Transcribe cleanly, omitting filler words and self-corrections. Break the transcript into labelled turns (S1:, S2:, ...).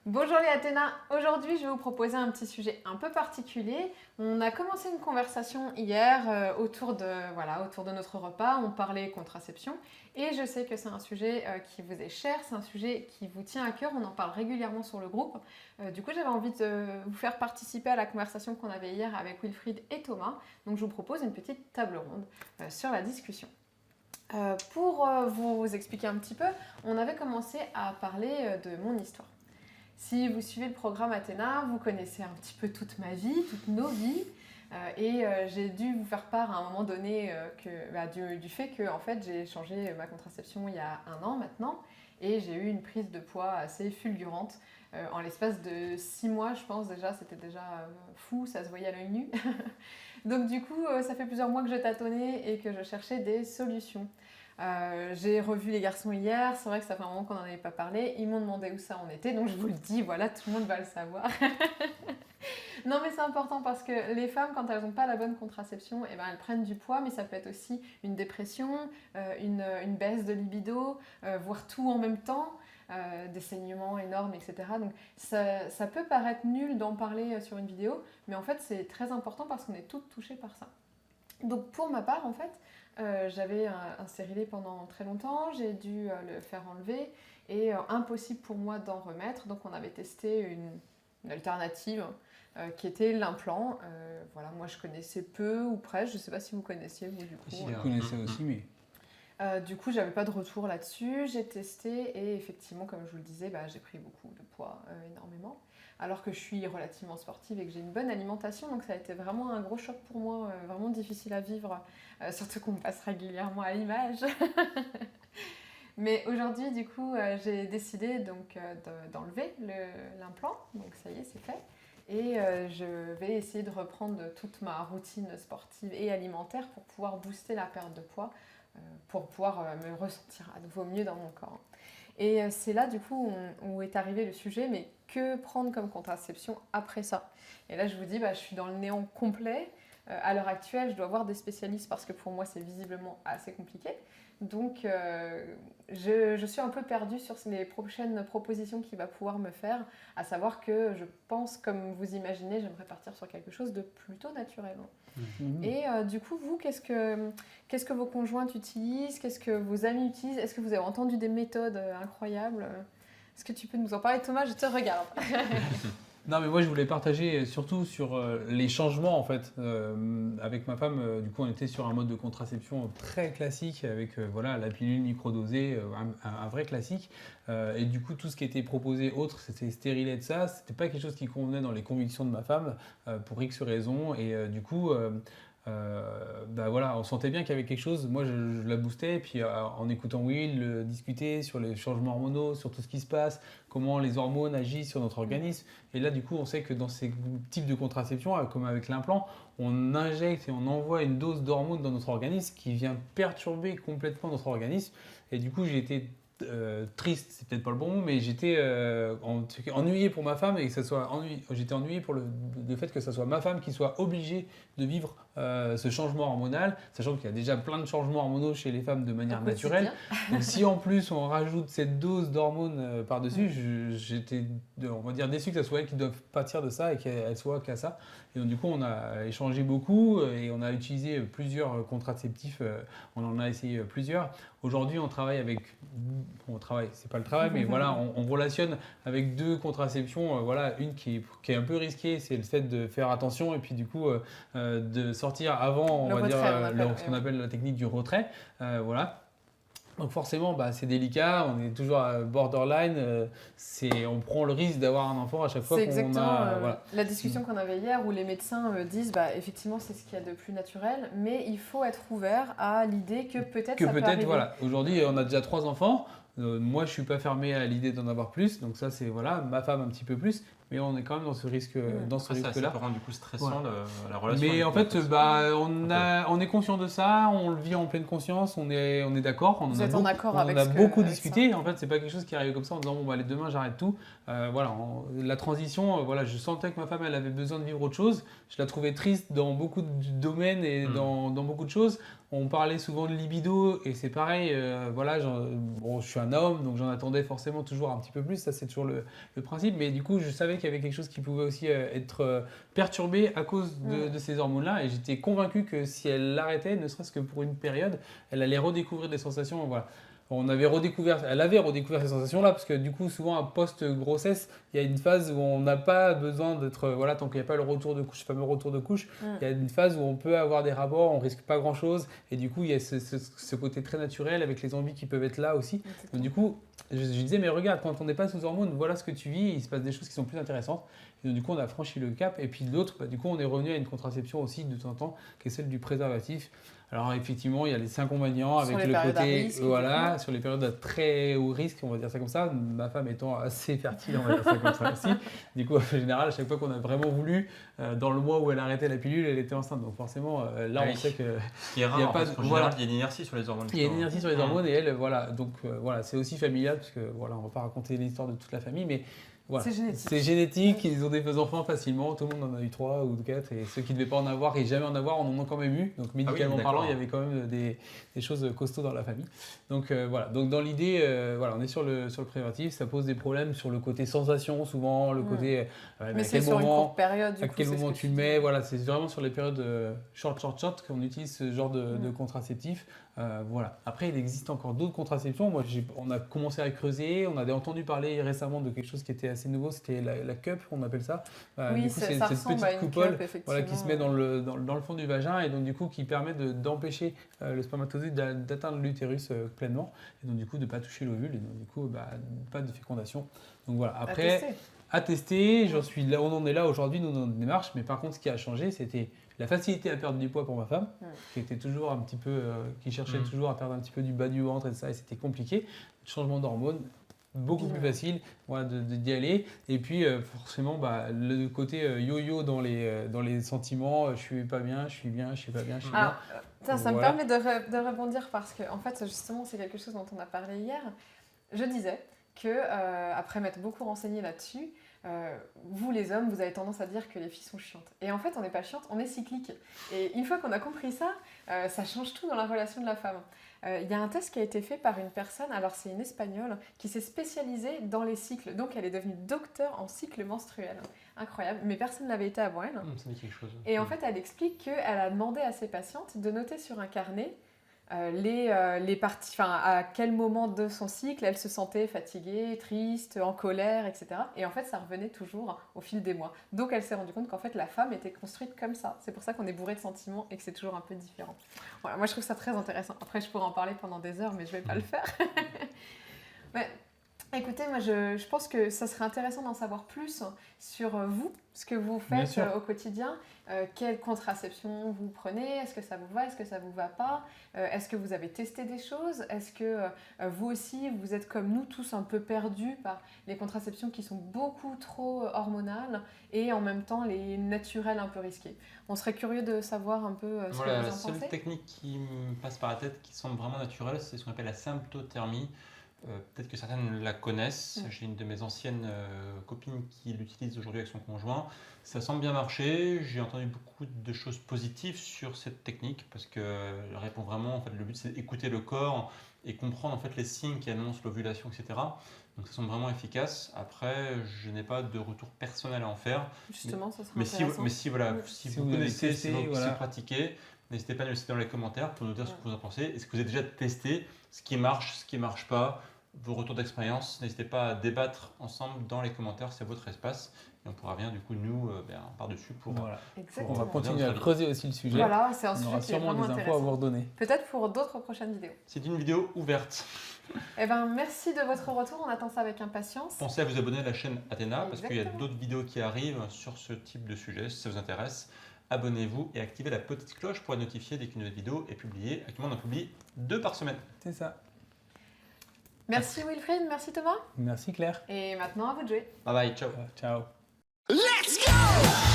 S1: Bonjour les Athéna, aujourd'hui je vais vous proposer un petit sujet un peu particulier. On a commencé une conversation hier autour de notre repas, on parlait contraception et je sais que c'est un sujet qui vous est cher, c'est un sujet qui vous tient à cœur, on en parle régulièrement sur le groupe. Du coup j'avais envie de vous faire participer à la conversation qu'on avait hier avec Wilfried et Thomas, donc je vous propose une petite table ronde sur la discussion. Pour vous expliquer un petit peu, on avait commencé à parler de mon histoire. Si vous suivez le programme Athéna, vous connaissez un petit peu toute ma vie, toutes nos vies. J'ai dû vous faire part à un moment donné du fait que en fait, j'ai changé ma contraception il y a 1 an maintenant. Et j'ai eu une prise de poids assez fulgurante. En l'espace de 6 mois, je pense déjà, c'était déjà fou, ça se voyait à l'œil nu. Donc du coup, ça fait plusieurs mois que je tâtonnais et que je cherchais des solutions. J'ai revu les garçons hier, c'est vrai que ça fait un moment qu'on n'en avait pas parlé, ils m'ont demandé où ça en était, donc je vous le dis, voilà, tout le monde va le savoir. Non mais c'est important parce que les femmes, quand elles n'ont pas la bonne contraception, eh ben, elles prennent du poids, mais ça peut être aussi une dépression, une baisse de libido, voire tout en même temps, des saignements énormes, etc. Donc ça peut paraître nul d'en parler sur une vidéo, mais en fait c'est très important parce qu'on est toutes touchées par ça. Donc pour ma part, en fait, j'avais un stérilet pendant très longtemps, j'ai dû le faire enlever et impossible pour moi d'en remettre. Donc on avait testé une alternative qui était l'implant. Voilà, moi je connaissais peu ou presque, je ne sais pas si vous connaissiez vous du coup.
S2: Si, je connaissais aussi, mais...
S1: Du coup, j'avais pas de retour là-dessus, j'ai testé et effectivement, comme je vous le disais, j'ai pris beaucoup de poids, énormément. Alors que je suis relativement sportive et que j'ai une bonne alimentation, donc ça a été vraiment un gros choc pour moi, vraiment difficile à vivre, surtout qu'on me passe régulièrement à l'image. Mais aujourd'hui, du coup, j'ai décidé donc d'enlever l'implant, donc ça y est, c'est fait. Et je vais essayer de reprendre toute ma routine sportive et alimentaire pour pouvoir booster la perte de poids, pour pouvoir me ressentir à nouveau mieux dans mon corps. Et c'est là du coup où est arrivé le sujet, mais que prendre comme contraception après ça? Et là je vous dis, je suis dans le néant complet. À l'heure actuelle, je dois voir des spécialistes parce que pour moi c'est visiblement assez compliqué. Donc je suis un peu perdue sur les prochaines propositions qu'il va pouvoir me faire, à savoir que je pense, comme vous imaginez, j'aimerais partir sur quelque chose de plutôt naturel. Et du coup, vous, qu'est-ce que vos conjointes utilisent? Qu'est-ce que vos amis utilisent? Est-ce que vous avez entendu des méthodes incroyables? Est-ce que tu peux nous en parler, Thomas? Je te regarde.
S2: Non, mais moi je voulais partager surtout sur les changements en fait. Avec ma femme, du coup on était sur un mode de contraception très classique avec voilà, la pilule microdosée, un vrai classique. Et du coup tout ce qui était proposé autre, c'était stérilet de ça. C'était pas quelque chose qui convenait dans les convictions de ma femme pour X raisons. Et du coup, voilà, on sentait bien qu'il y avait quelque chose. Moi, je la boostais, et puis en écoutant Will discuter sur les changements hormonaux, sur tout ce qui se passe, comment les hormones agissent sur notre organisme. Et là, du coup, on sait que dans ces types de contraception, comme avec l'implant, on injecte et on envoie une dose d'hormones dans notre organisme qui vient perturber complètement notre organisme. Et du coup, j'ai été triste, c'est peut-être pas le bon mot, mais j'étais ennuyé pour ma femme et que ça soit j'étais ennuyé pour le fait que ça soit ma femme qui soit obligée de vivre ce changement hormonal, sachant qu'il y a déjà plein de changements hormonaux chez les femmes de manière naturelle. Donc si en plus on rajoute cette dose d'hormones par-dessus, j'étais, on va dire, déçu que ça soit elle qui doive pâtir de ça et qu'elle soit qu'à ça. Et donc du coup on a échangé beaucoup et on a utilisé plusieurs contraceptifs, on en a essayé plusieurs. Aujourd'hui on travaille avec, c'est pas le travail, mais voilà, on relationne avec 2 contraceptions, voilà, une qui est un peu risquée, c'est le fait de faire attention et puis du coup de sortir avant, on va dire, ce qu'on appelle la technique du retrait, voilà. Donc forcément, c'est délicat, on est toujours à borderline, on prend le risque d'avoir un enfant à chaque fois
S1: qu'on a...
S2: C'est exactement
S1: voilà. La discussion qu'on avait hier où les médecins disent effectivement c'est ce qu'il y a de plus naturel, mais il faut être ouvert à l'idée que peut-être ça peut arriver.
S2: Voilà. Aujourd'hui, on a déjà 3 enfants. Moi, je suis pas fermé à l'idée d'en avoir plus, donc ça c'est voilà, ma femme un petit peu plus, mais on est quand même dans ce risque, dans ce
S3: Après, ça
S2: risque-là.
S3: peut rendre du coup stressant
S2: Ouais.
S3: la relation.
S2: Mais
S3: avec
S2: en fait,
S3: l'alimentation.
S2: on est conscient de ça, on le vit en pleine conscience, on est d'accord,
S1: Vous êtes en accord
S2: on en
S1: avec
S2: a
S1: ce que-
S2: beaucoup
S1: avec
S2: discuté.
S1: ça.
S2: En fait, c'est pas quelque chose qui arrive comme ça en disant bon, bah, allez, demain j'arrête tout. Voilà, la transition, voilà, je sentais que ma femme, elle avait besoin de vivre autre chose. Je la trouvais triste dans beaucoup de domaines et dans beaucoup de choses. On parlait souvent de libido et c'est pareil, voilà, bon, je suis un homme donc j'en attendais forcément toujours un petit peu plus, ça c'est toujours le principe, mais du coup je savais qu'il y avait quelque chose qui pouvait aussi être perturbé à cause de ces hormones-là et j'étais convaincu que si elle l'arrêtait, ne serait-ce que pour une période, elle allait redécouvrir des sensations, voilà. Elle avait redécouvert ces sensations-là, parce que du coup, souvent, à post-grossesse, il y a une phase où on n'a pas besoin d'être, voilà, tant qu'il n'y a pas le retour de couche, le fameux retour de couche, il y a une phase où on peut avoir des rapports, on risque pas grand-chose, et du coup, il y a ce côté très naturel avec les envies qui peuvent être là aussi. Donc du coup, je disais, mais regarde, quand on n'est pas sous hormones, voilà ce que tu vis, il se passe des choses qui sont plus intéressantes. Et donc, du coup, on a franchi le cap, et puis l'autre, bah, du coup, on est revenu à une contraception aussi de temps en temps, qui est celle du préservatif. Alors effectivement, il y a les inconvénients
S1: Sur
S2: avec
S1: les
S2: le
S1: périodes à
S2: côté,
S1: risque,
S2: voilà, sur les périodes à très haut risque, on va dire ça comme ça. Ma femme étant assez fertile, on va dire ça comme ça aussi. Du coup, en général, à chaque fois qu'on a vraiment voulu, dans le mois où elle arrêtait la pilule, elle était enceinte. Donc forcément, là,
S3: Ah
S2: on
S3: oui.
S2: sait que
S3: Ce qui est
S2: il y a
S3: rare,
S2: pas
S3: parce
S2: de-
S3: qu'en
S2: voilà.
S3: général, il y a une inertie sur les hormones.
S2: il y a une inertie sur les
S3: justement.
S2: hormones et elle, voilà. Donc voilà, c'est aussi familial parce que voilà, on va pas raconter l'histoire de toute la famille, mais voilà.
S1: C'est génétique.
S2: C'est génétique, ils ont des enfants facilement, tout le monde en a eu 3 ou 4 et ceux qui ne devaient pas en avoir et jamais en avoir, on en a quand même eu. Donc médicalement
S3: d'accord.
S2: parlant, il y avait quand même des choses costauds dans la famille. Donc voilà, donc dans l'idée, voilà, on est sur le préventif, ça pose des problèmes sur le côté sensation souvent, le côté
S1: Mais
S2: à
S1: c'est
S2: quel
S1: sur une
S2: moment,
S1: courte période, du
S2: à
S1: coup,
S2: quel
S1: c'est ce
S2: moment
S1: que
S2: tu
S1: dis.
S2: le mets, voilà, c'est vraiment sur les périodes short qu'on utilise ce genre de contraceptif. Voilà. Après, il existe encore d'autres contraceptions. Moi, on a commencé à creuser, on avait entendu parler récemment de quelque chose qui était assez nouveau, c'était la cup, on appelle ça.
S1: Oui,
S2: Du coup,
S1: ça
S2: c'est cette
S1: ressemble
S2: petite
S1: à une
S2: coupole
S1: cup, effectivement.
S2: voilà, qui se met dans le fond du vagin et donc du coup qui permet d'empêcher le spermatozoïde d'atteindre l'utérus pleinement et donc du coup de ne pas toucher l'ovule et donc du coup pas de fécondation. Donc voilà,
S1: À
S2: après
S1: tester.
S2: à tester, j'en suis là, on en est là aujourd'hui nous dans notre démarche, mais par contre ce qui a changé c'était la facilité à perdre du poids pour ma femme, qui était toujours un petit peu, qui cherchait toujours à perdre un petit peu du bas du ventre et ça, et c'était compliqué. Changement d'hormones, beaucoup plus facile voilà, d'y aller. Et puis forcément, le côté yo-yo dans les sentiments, je suis pas bien, je suis bien, je suis pas bien, je suis bien.
S1: Ça me
S2: Voilà.
S1: permet de rebondir parce que, en fait, justement, c'est quelque chose dont on a parlé hier. Je disais que, après m'être beaucoup renseignée là-dessus, vous les hommes, vous avez tendance à dire que les filles sont chiantes. Et en fait, on n'est pas chiante, on est cyclique. Et une fois qu'on a compris ça, ça change tout dans la relation de la femme. Il y a un test qui a été fait par une personne, alors c'est une Espagnole, qui s'est spécialisée dans les cycles. Donc elle est devenue docteur en cycle menstruel. Incroyable, mais personne n'avait été avant elle.
S3: Ça dit quelque chose.
S1: Et en fait, elle explique qu'elle a demandé à ses patientes de noter sur un carnet les parties, à quel moment de son cycle elle se sentait fatiguée, triste, en colère, etc. Et en fait, ça revenait toujours au fil des mois. Donc, elle s'est rendue compte qu'en fait, la femme était construite comme ça. C'est pour ça qu'on est bourré de sentiments et que c'est toujours un peu différent. Voilà, moi, je trouve ça très intéressant. Après, je pourrais en parler pendant des heures, mais je vais pas le faire. Mais, écoutez, moi, je pense que ça serait intéressant d'en savoir plus sur vous, ce que vous
S2: Bien
S1: faites
S2: sûr.
S1: au quotidien. Quelle contraception vous prenez? Est-ce que ça vous va? Est-ce que ça vous va pas? Est-ce que vous avez testé des choses? Est-ce que vous aussi, vous êtes comme nous tous un peu perdus par les contraceptions qui sont beaucoup trop hormonales et en même temps les naturelles un peu risquées? On serait curieux de savoir un peu ce que
S3: Voilà,
S1: vous
S3: la
S1: en
S3: seule
S1: pensez.
S3: technique qui me passe par la tête, qui semble vraiment naturelle, c'est ce qu'on appelle la symptothermie. Peut-être que certaines la connaissent. J'ai une de mes anciennes copines qui l'utilise aujourd'hui avec son conjoint. Ça semble bien marcher. J'ai entendu beaucoup de choses positives sur cette technique parce qu'elle répond vraiment. En fait, le but c'est d'écouter le corps et comprendre en fait les signes qui annoncent l'ovulation, etc. Donc ça semble vraiment efficace. Après, je n'ai pas de retour personnel à en faire.
S1: Justement, ça serait
S3: Mais si,
S1: intéressant.
S3: si
S2: Si
S3: vous
S2: vous avez
S3: connaissez,
S2: testé,
S3: si vous
S2: voilà.
S3: pratiquez, n'hésitez pas à nous laisser dans les commentaires pour nous dire ce que vous en pensez. Est-ce que vous avez déjà testé ce qui marche pas, vos retours d'expérience? N'hésitez pas à débattre ensemble dans les commentaires, c'est votre espace. Et on pourra bien, du coup, nous, par-dessus pour.
S2: Voilà.
S1: Exactement.
S2: On va
S3: Pour
S2: continuer
S3: dire
S2: à
S3: notre
S2: creuser aussi le sujet.
S1: Voilà, c'est un
S2: On
S1: sujet
S2: aura
S1: qui est
S2: sûrement
S1: vraiment
S2: des infos à
S1: intéressant.
S2: vous redonner.
S1: Peut-être pour d'autres prochaines vidéos.
S3: C'est une vidéo ouverte.
S1: Eh ben, merci de votre retour, on attend ça avec impatience.
S3: Pensez à vous abonner à la chaîne Athéna parce qu'il y a
S1: Exactement.
S3: d'autres vidéos qui arrivent sur ce type de sujet. Si ça vous intéresse, abonnez-vous et activez la petite cloche pour être notifié dès qu'une nouvelle vidéo est publiée. Actuellement, on en publie 2 par semaine.
S2: C'est ça.
S1: Merci Wilfried, merci Thomas.
S2: Merci Claire.
S1: Et maintenant, à vous de jouer.
S3: Bye bye, ciao.
S2: Ciao.
S4: Let's go!